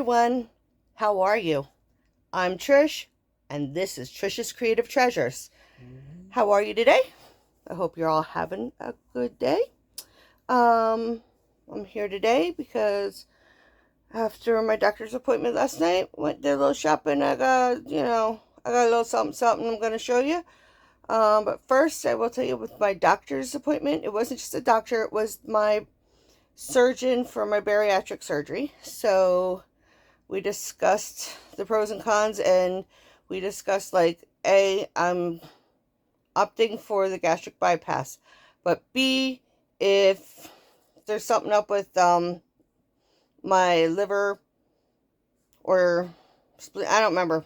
everyone, how are you? I'm Trish, and this is Trish's Creative Treasures. How are you today? I hope you're all having a good day. I'm here today because after my doctor's appointment last night, did a little shopping. I got a little something I'm going to show you. But first, I will tell you with my doctor's appointment, it wasn't just a doctor, it was my surgeon for my bariatric surgery. So we discussed the pros and cons, and we discussed I'm opting for the gastric bypass, but B, if there's something up with my liver, or I don't remember,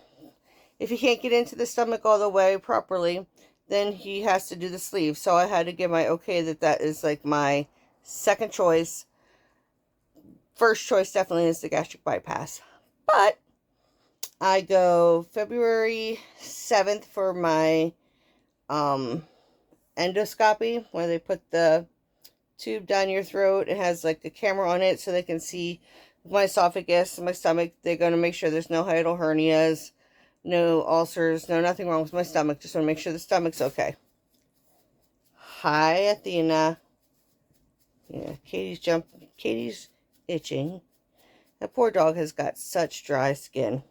if he can't get into the stomach all the way properly, then he has to do the sleeve. So I had to give my okay that is like my second choice. First choice definitely is the gastric bypass. But I go February 7th for my endoscopy, where they put the tube down your throat. It has like a camera on it so they can see my esophagus and my stomach. They're going to make sure there's no hiatal hernias, no ulcers, nothing wrong with my stomach. Just want to make sure the stomach's okay. Hi, Athena. Yeah, Katie's itching. That poor dog has got such dry skin.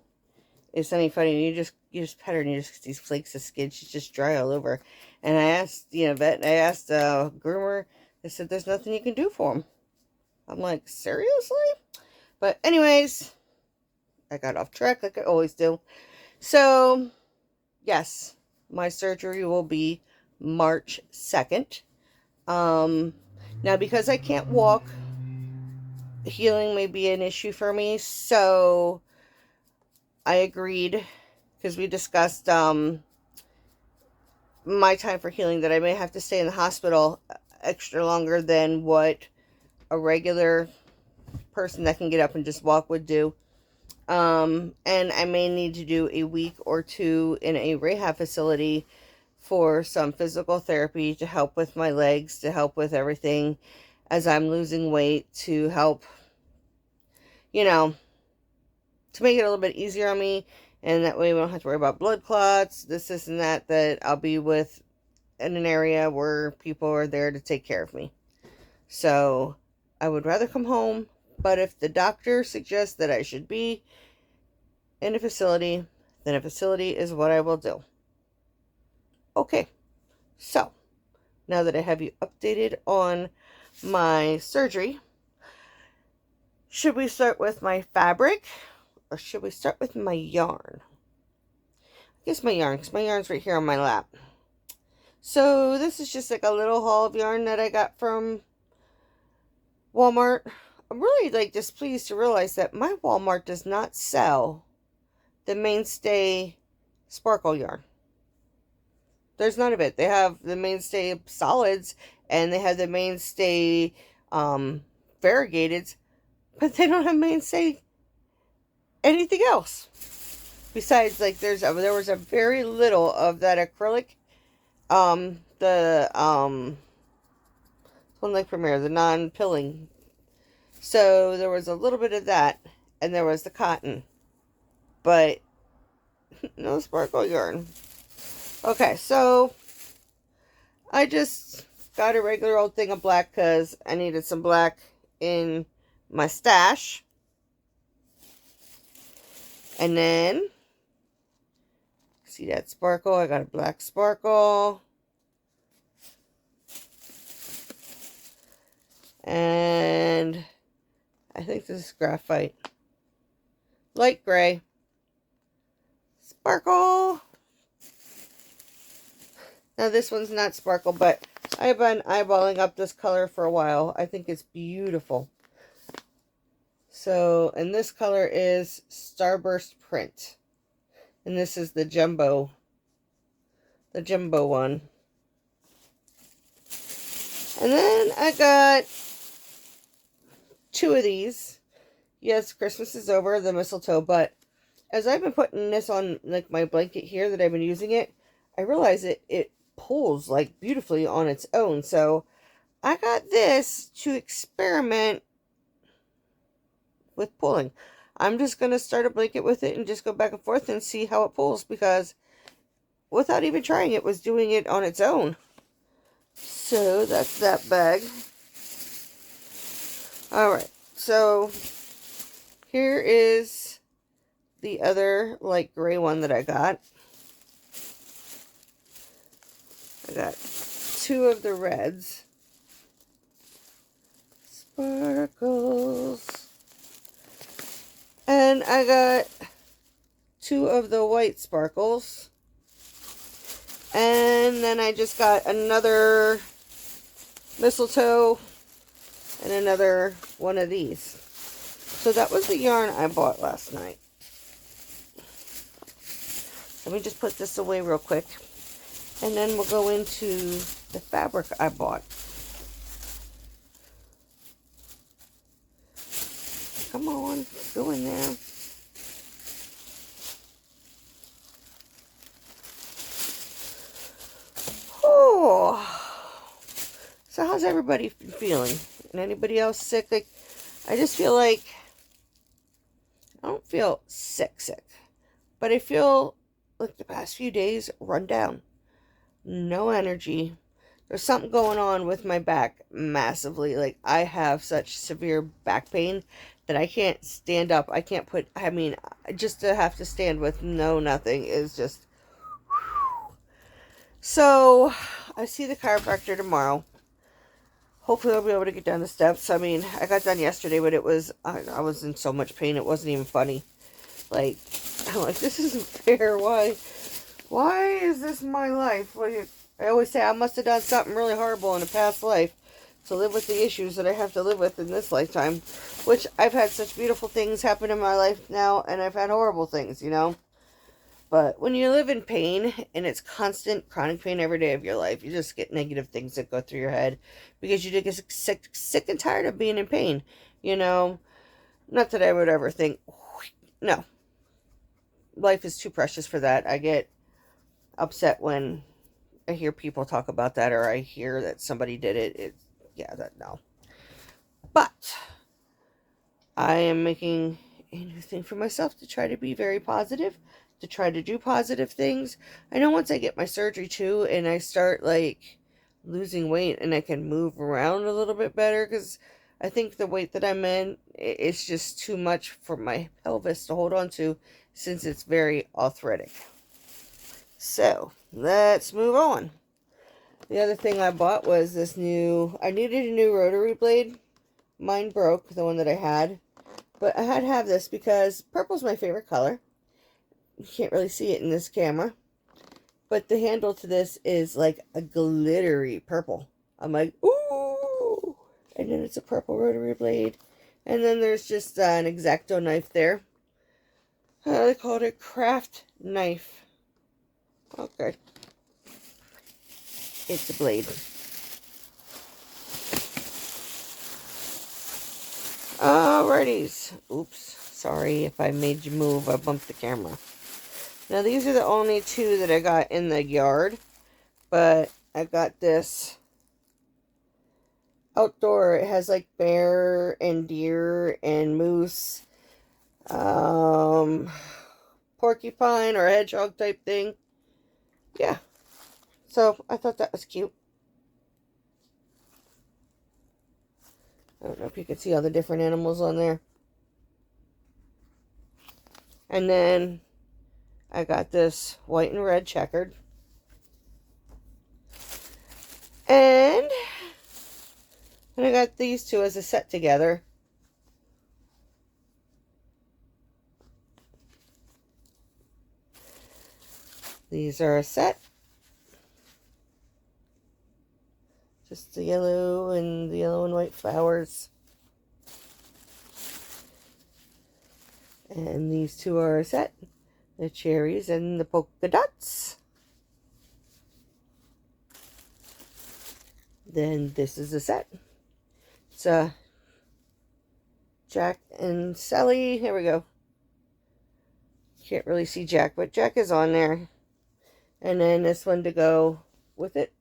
It's not even funny. You just pet her and you just get these flakes of skin. She's just dry all over. And I asked, vet, I asked groomer. They said there's nothing you can do for him. I'm like, seriously? But anyways, I got off track like I always do. So, yes, my surgery will be March 2nd. Now, because I can't walk, healing may be an issue for me. So, I agreed, because we discussed my time for healing, that I may have to stay in the hospital extra longer than what a regular person that can get up and just walk would do. And I may need to do a week or two in a rehab facility for some physical therapy to help with my legs, to help with everything as I'm losing weight, to help, to make it a little bit easier on me. And that way we don't have to worry about blood clots, this and that I'll be with in an area where people are there to take care of me. So I would rather come home, but if the doctor suggests that I should be in a facility, then a facility is what I will do. Okay, so now that I have you updated on my surgery, should we start with my fabric, or should we start with my yarn? I guess my yarn, because my yarn's right here on my lap. So this is just like a little haul of yarn that I got from Walmart. I'm really displeased to realize that my Walmart does not sell the mainstay sparkle yarn. There's none of it. They have the mainstay solids and they have the mainstay variegateds, but they don't have mainstay anything else. Besides, there was a very little of that acrylic, one like Premier, the non-pilling. So there was a little bit of that, and there was the cotton, but no sparkle yarn. Okay, so I just got a regular old thing of black because I needed some black in my stash. And then, see that sparkle? I got a black sparkle. And I think this is graphite. Light gray. Sparkle. Now this one's not sparkle, but I've been eyeballing up this color for a while. I think it's beautiful. So, and this color is Starburst Print. And this is the jumbo one. And then I got 2 of these. Yes, Christmas is over, the mistletoe, but as I've been putting this on my blanket here that I've been using it, I realize it pulls beautifully on its own. So I got this to experiment with pulling. I'm just going to start a blanket with it and just go back and forth and see how it pulls, because without even trying, it was doing it on its own. So that's that bag. Alright, so here is the other light gray one that I got. I got 2 of the reds. Sparkles. And I got 2 of the white sparkles. And then I just got another mistletoe and another one of these. So that was the yarn I bought last night. Let me just put this away real quick. And then we'll go into the fabric I bought. Come on, go in there. Oh. So how's everybody feeling? And anybody else sick? Like, I just feel like I don't feel sick, but I feel like the past few days run down. No energy. There's something going on with my back massively. Like, I have such severe back pain that I can't stand up. I can't put, I mean, just to have to stand with nothing is just. So, I see the chiropractor tomorrow. Hopefully I'll be able to get down the steps. I mean, I got done yesterday, but it was, I was in so much pain, it wasn't even funny. Like, I'm like, this isn't fair. Why is this my life? Like, I always say I must have done something really horrible in a past life to live with the issues that I have to live with in this lifetime. Which, I've had such beautiful things happen in my life now, and I've had horrible things, you know. But when you live in pain, and it's constant chronic pain every day of your life, you just get negative things that go through your head. Because you get sick and tired of being in pain, you know. Not that I would ever think, no. Life is too precious for that. I get upset when I hear people talk about that, or I hear that somebody did it. No. But I am making a new thing for myself to try to be very positive, to try to do positive things. I know once I get my surgery too, and I start like losing weight and I can move around a little bit better, because I think the weight that I'm in, it's just too much for my pelvis to hold on to, since it's very arthritic. So, let's move on. The other thing I bought was this I needed a new Rotary Blade. Mine broke, the one that I had. But I had to have this because purple's my favorite color. You can't really see it in this camera. But the handle to this is like a glittery purple. I'm like, ooh! And then it's a purple Rotary Blade. And then there's just an X-Acto knife there. They called it craft knife. Okay. It's a blade. Alrighties. Oops. Sorry if I made you move. I bumped the camera. Now these are the only 2 that I got in the yard. But I got this outdoor. It has like bear and deer and moose. Porcupine or hedgehog type thing. Yeah. So, I thought that was cute. I don't know if you can see all the different animals on there. And then I got this white and red checkered. And I got these 2 as a set together. These are a set. Just the yellow and white flowers. And these 2 are a set. The cherries and the polka dots. Then this is a set. It's Jack and Sally. Here we go. Can't really see Jack, but Jack is on there. And then this one to go with it.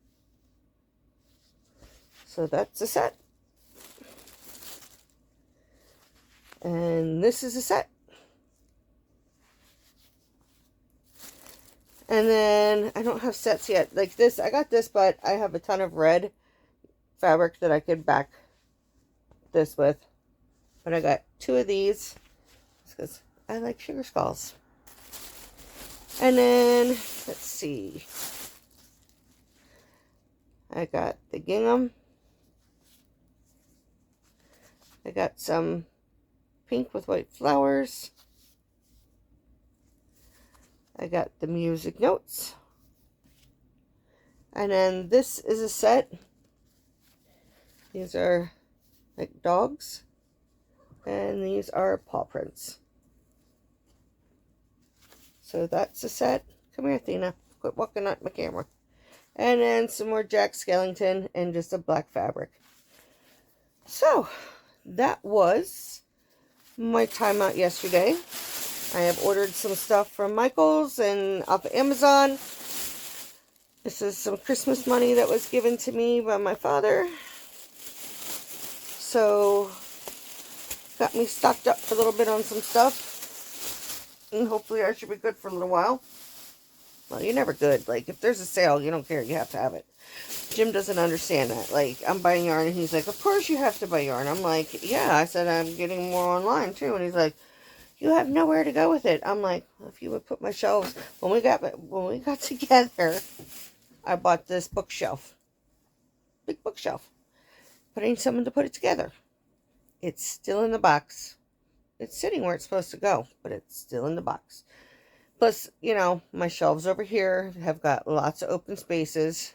So that's a set. And this is a set. And then I don't have sets yet. Like this, I got this, but I have a ton of red fabric that I could back this with. But I got 2 of these because I like sugar skulls. And then, let's see. I got the gingham. I got some pink with white flowers. I got the music notes. And then this is a set. These are like dogs. And these are paw prints. So that's a set. Come here, Athena. Quit walking at my camera. And then some more Jack Skellington and just a black fabric. So, that was my time out yesterday. I have ordered some stuff from Michael's and off of Amazon. This is some Christmas money that was given to me by my father. So, got me stocked up a little bit on some stuff. And hopefully I should be good for a little while. Well, you're never good. Like, if there's a sale, you don't care. You have to have it. Jim doesn't understand that. Like, I'm buying yarn, and he's like, of course you have to buy yarn. I'm like, yeah. I said, I'm getting more online, too. And he's like, you have nowhere to go with it. I'm like, well, if you would put my shelves. When we got together, I bought this bookshelf. Big bookshelf. But I need someone to put it together. It's still in the box. It's sitting where it's supposed to go, but it's still in the box. Plus, you know, my shelves over here have got lots of open spaces.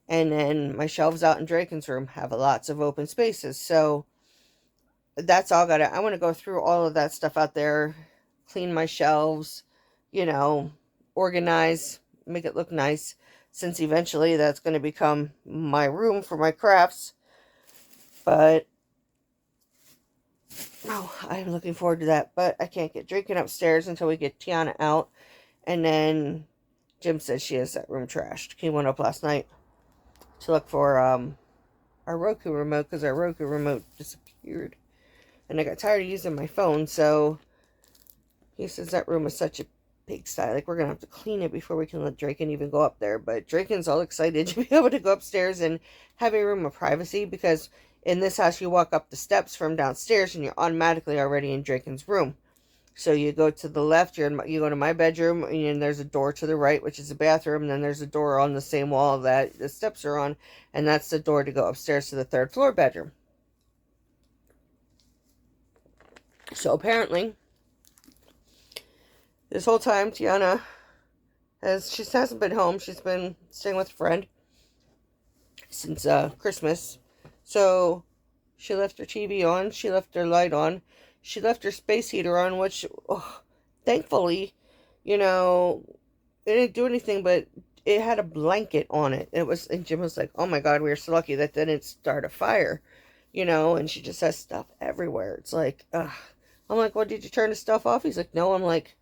And then my shelves out in Draken's room have lots of open spaces. So that's all I want to go through all of that stuff out there. Clean my shelves, you know, organize, make it look nice. Since eventually that's going to become my room for my crafts. But oh, I'm looking forward to that. But I can't get Draken upstairs until we get Tiana out. And then Jim says she has that room trashed. He went up last night to look for our Roku remote because our Roku remote disappeared. And I got tired of using my phone, so he says that room is such a pigsty. Like, we're going to have to clean it before we can let Draken even go up there. But Draken's all excited to be able to go upstairs and have a room of privacy because in this house you walk up the steps from downstairs and you're automatically already in Draken's room. So you go to the left, you go to my bedroom, and there's a door to the right, which is a bathroom, and then there's a door on the same wall that the steps are on, and that's the door to go upstairs to the 3rd floor bedroom. So apparently, this whole time, Tiana hasn't been home. She's been staying with a friend since Christmas. So she left her TV on, she left her light on, she left her space heater on, which, thankfully, you know, it didn't do anything, but it had a blanket on it. And Jim was like, oh my God, we were so lucky that didn't start a fire, you know, and she just has stuff everywhere. It's like, I'm like, well, did you turn the stuff off? He's like, no. I'm like,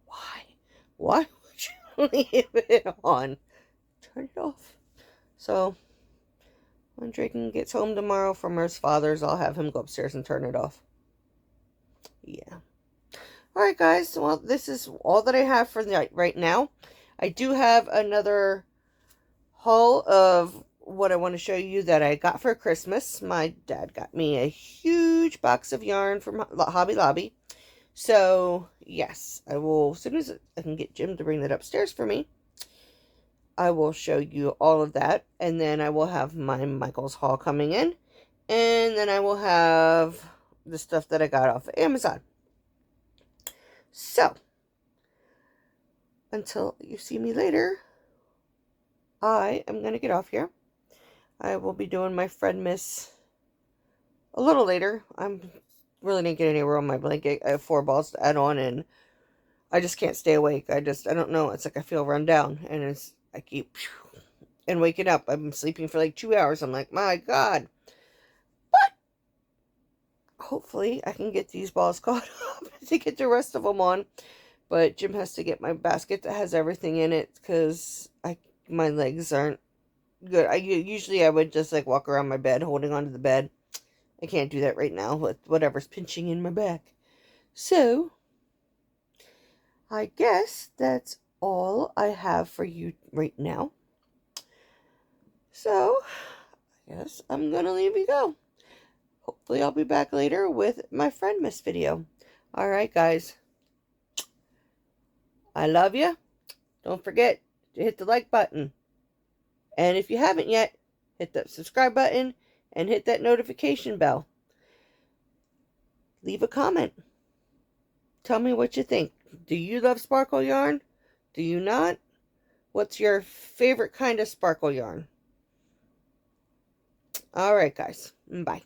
why? Why would you leave it on? Turn it off. So when Draken gets home tomorrow from his father's, I'll have him go upstairs and turn it off. Yeah. Alright, guys. Well, this is all that I have for right now. I do have another haul of what I want to show you that I got for Christmas. My dad got me a huge box of yarn from Hobby Lobby. So, yes, I will, as soon as I can get Jim to bring that upstairs for me, I will show you all of that, and then I will have my Michael's haul coming in, and then I will have the stuff that I got off of Amazon. So, until you see me later, I am going to get off here. I will be doing my friend Miss a little later. I'm really didn't get anywhere on my blanket. I have 4 balls to add on, and I just can't stay awake. I don't know. It's like I feel run down, and I keep and waking up. I've been sleeping for like 2 hours. I'm like, my God. But hopefully I can get these balls caught up to get the rest of them on. But Jim has to get my basket that has everything in it because my legs aren't good. Usually I would just like walk around my bed holding onto the bed. I can't do that right now with whatever's pinching in my back. So I guess that's all I have for you right now. So, I guess I'm going to leave you go. Hopefully I'll be back later with my friend Miss video. Alright guys. I love you. Don't forget to hit the like button. And if you haven't yet, hit that subscribe button and hit that notification bell. Leave a comment. Tell me what you think. Do you love sparkle yarn? Do you not? What's your favorite kind of sparkle yarn? Alright guys. Bye.